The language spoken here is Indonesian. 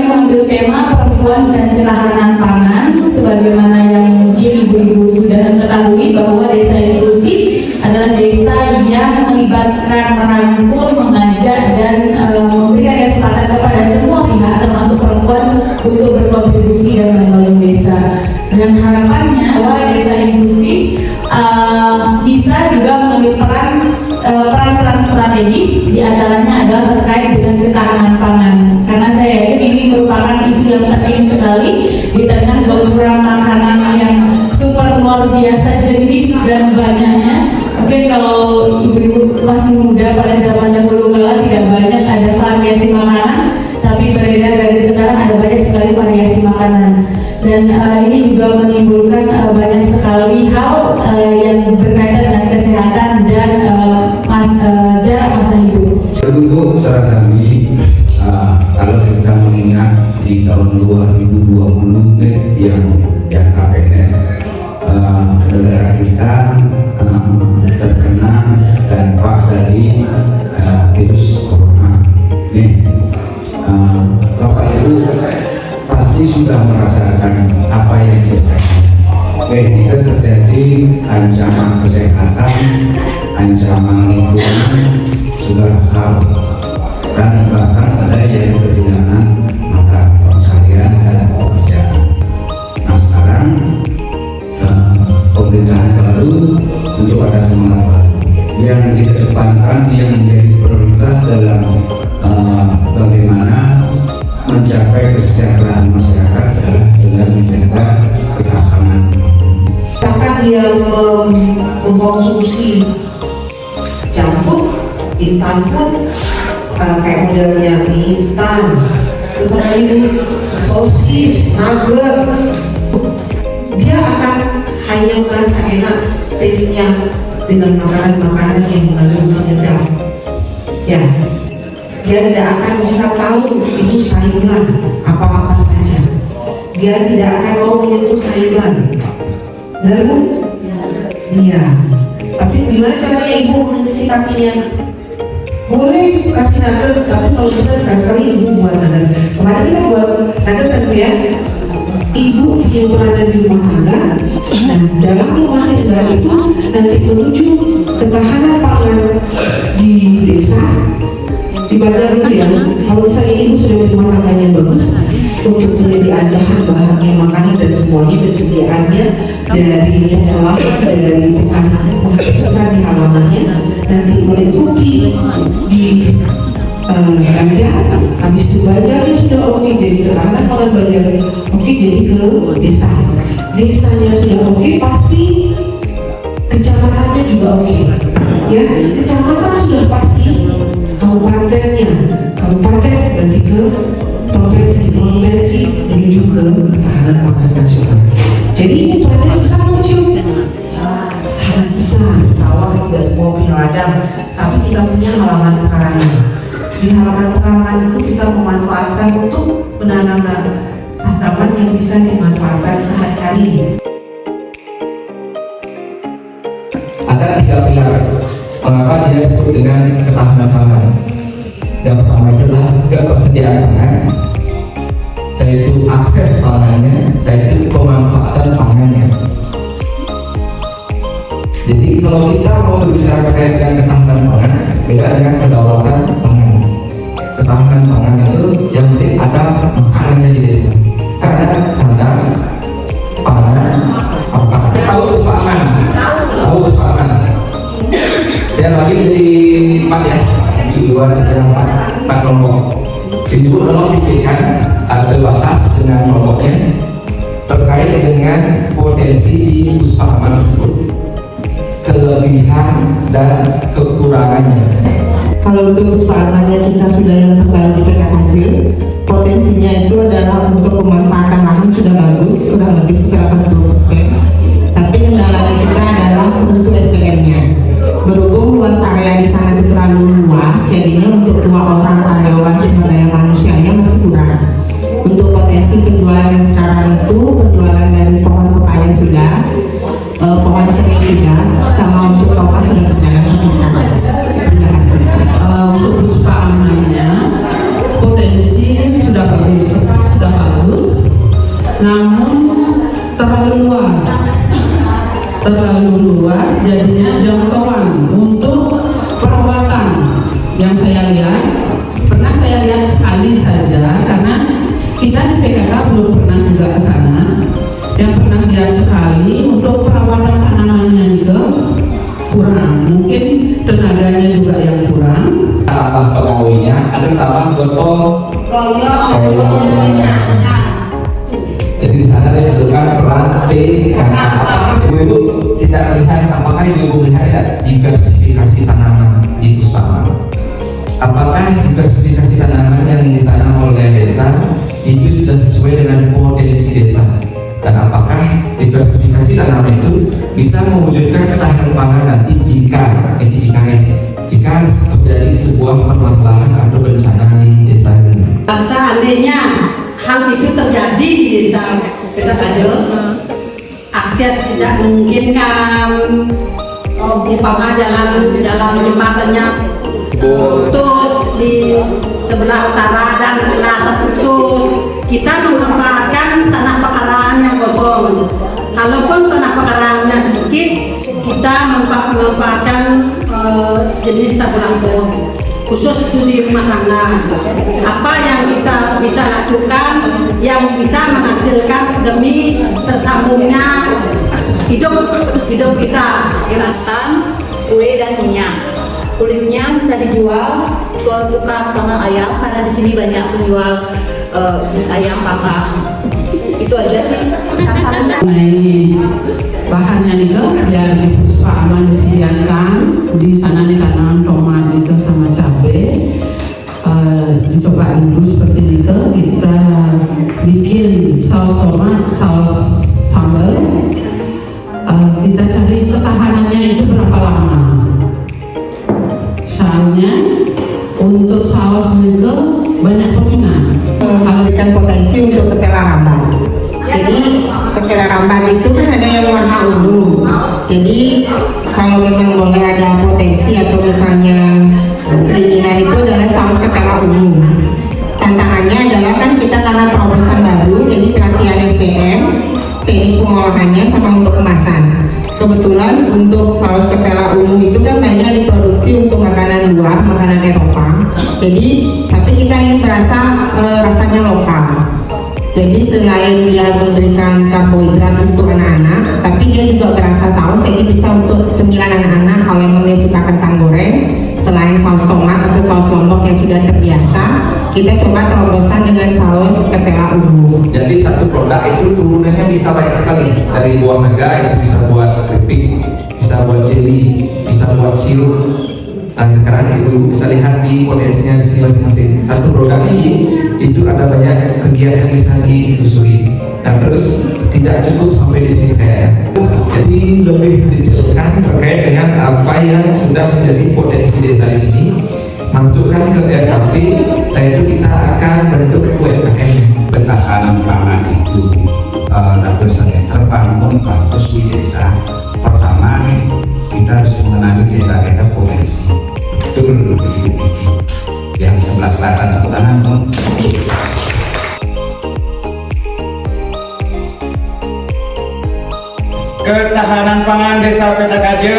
mengambil tema perempuan dan ketahanan pangan, sebagaimana yang mungkin ibu-ibu sudah ketahui bahwa desa inklusif adalah desa yang melibatkan, merangkul, mengajak dan memberikan kesempatan kepada semua pihak termasuk perempuan untuk berkontribusi dan membangun desa. Dan harapannya bahwa desa inklusif bisa juga mengambil peran strategis, diantaranya adalah terkait dengan ketahanan pangan. Karena saya yakin ini merupakan isu yang penting sekali di tengah gempuran makanan yang super luar biasa jenis dan banyaknya. Mungkin kalau ibu-ibu masih muda pada zaman dahulu kala tidak banyak ada variasi makanan, tapi beredar dari sekarang ada banyak sekali variasi makanan. Dan ini juga menimbulkan banyak sekali hal yang berkaitan dengan kesehatan dan jarak masa hidup. Ibu Sarasami, kalau kita mengingat di tahun 2020 yang jangka pendek, negara kita terkena dampak dari virus corona. Bapak Ibu pasti sudah merasakan apa yang terjadi. Itu terjadi ancaman kesehatan, ancaman lingkungan, segala hal, dan bahkan ada yang kehilangan mata pencarian dan pekerjaan. Nah sekarang pemerintahan baru untuk ada semangat baru yang dikedepankan, yang menjadi prioritas dalam bagaimana mencapai kesejahteraan masyarakat adalah dengan menjaga ketahanan. Misalkan yang mengkonsumsi junk food, instant food, kayak modelnya mie instan, terus ada ini sosis, nugget, dia akan hanya merasa enak taste-nya dengan makanan-makanan yang mengandung penyedap. Ya, dia tidak akan bisa tahu itu sayuran apa-apa saja. Dia tidak akan mau menyentuh sayuran. Lalu, iya. Tapi gimana caranya ibu mensikapinya? Boleh kasih nugget, tapi kalau bisa sekali-sekali ibu buat nugget. Kemarin kita buat nugget tentu ya. Ibu bikin peranan di rumah tangga, dan dalam rumah tangga itu nanti menuju ketahanan pangan di desa. Di Banjar itu ya, kalau misalnya ibu sudah berumah tangganya bagus, untuk menjadi andahan bahannya makanan dan semuanya kesediaannya dari pengolahan, dari menghasilkan di halamannya, nanti mulai kopi di Banjar, habis itu Banjarnya sudah oke, jadi ketahanan pangan Banjar oke, jadi ke desa, desanya sudah oke, pasti kecamatannya juga oke, ya kecamatan sudah pasti, kabupatennya, kabupaten berarti ke provinsi menuju ke ketahanan pangan nasional. Jadi ini perannya besar atau kecil? Sangat besar. Sawah tidak semua punya ladang, tapi kita punya halaman pekarangan. Di halaman pekarangan itu kita memanfaatkan untuk menanam tanaman yang bisa dimanfaatkan sehari-hari. Ada 3 pilar mengapa dia disebut dengan ketahanan pangan. Yang pertama adalah ketersediaan pangan, yaitu akses pangannya, yaitu pemanfaatan pangannya. Jadi kalau kita mau berbicara terkait dengan ketahanan pangan, beda dengan kedaulatan pangan. Ketahanan pangan itu yang penting ada makanannya di desa. Karena sandang, pangan, papan. Tahu kesepahaman? Tahu kesepahaman? Saya lagi dari 4 ya, di luar dari 4 kelompok. Jadi ibu tolong pikirkan ada batas dengan kelompoknya terkait dengan potensi di kesepahaman tersebut, kelebihan dan kekurangannya. Kalau untuk kesepahamannya kita sudah yang terbaru di PKKJ, potensinya itu adalah untuk pemanfaatan lahan sudah bagus, kurang lebih sekitar 80%. Tapi kendalanya kita adalah untuk SDM-nya. Berhubung luas area di sana itu terlalu luas, jadinya untuk 2 orang karyawan sumber daya manusianya masih kurang. Untuk potensi penjualan yang sekarang itu, penjualan dari pohon pepaya sudah, pohon seri sudah, sama untuk tomat sudah berjalan sampai sekarang. Terima kasih. Untuk kesepahamannya potensi sudah bagus. Ibu melihat ya, diversifikasi tanaman di Puspama? Apakah diversifikasi tanaman yang ditanam oleh desa itu sudah sesuai dengan potensi desa? Dan apakah diversifikasi tanaman itu bisa mewujudkan ketahanan pangan nanti jika terjadi sebuah permasalahan atau bencana di desa ini? Seandainya hal itu terjadi di desa Petakajo, akses tidak memungkinkan, umpama jalan jembatannya putus di sebelah utara dan selatan putus, kita memanfaatkan tanah pekarangan yang kosong. Kalaupun tanah pekarangannya sedikit, kita memanfaatkan sejenis tabung khusus itu di rumah tangga. Apa yang kita bisa lakukan yang bisa menghasilkan demi tersambungnya hidup kita. Ketan, kue dan minyak. Kulitnya bisa dijual ke tukang panggang ayam karena di sini banyak penjual ayam panggang. Itu aja sih. Nah ini bahannya nih biar di Puspama disediakan di sana nih tanam tomat itu sama cabai. Dicoba dulu seperti ini kita bikin saus tomat, saus sambal. Kita cari ketahanannya itu berapa lama. Soalnya untuk saus itu banyak peminat. Memberikan potensi untuk ketela rambat. Jadi ketela rambat itu kan ada yang warna ungu. Jadi kalau memang boleh ada potensi atau misalnya keinginan itu adalah saus ketela ungu. Tantangannya adalah kan kita karena terobosan baru, jadi pelatihan SDM, teknik pengolahannya sama untuk kemasan. Kebetulan untuk saus ketela ungu itu kan banyak diproduksi untuk makanan luar, makanan Eropa. Jadi tapi kita ingin rasanya lokal. Jadi selain dia memberikan karbohidrat untuk anak-anak, tapi dia juga berasa saus, jadi bisa untuk cemilan anak-anak kalau memang dia suka kentang goreng. Selain saus tomat atau saus lombok yang sudah terbiasa, kita coba terobosan dengan saus ketela ungu. Jadi satu produk itu turunannya bisa banyak sekali. Dari buah naga itu bisa buat keripik, bisa buat jelly, bisa buat sirup. Nah sekarang Ibu bisa lihat di potensinya di sini masing-masing. Satu produk ini itu ada banyak kegiatan yang bisa ditelusuri. Dan terus tidak cukup sampai di sini kayaknya. Jadi lebih detailkan terkait dengan apa yang sudah menjadi potensi desa di sini. Masukkan ke RKP, dan itu kita akan bentuk UMKM. Ketahanan pangan itu dapat saya terbangun bagus di desa. Pertama kita harus mengenali desa kita potensi. Betul yang sebelah selatan tepuk tangan pun. Ketahanan pangan Desa Petakajo.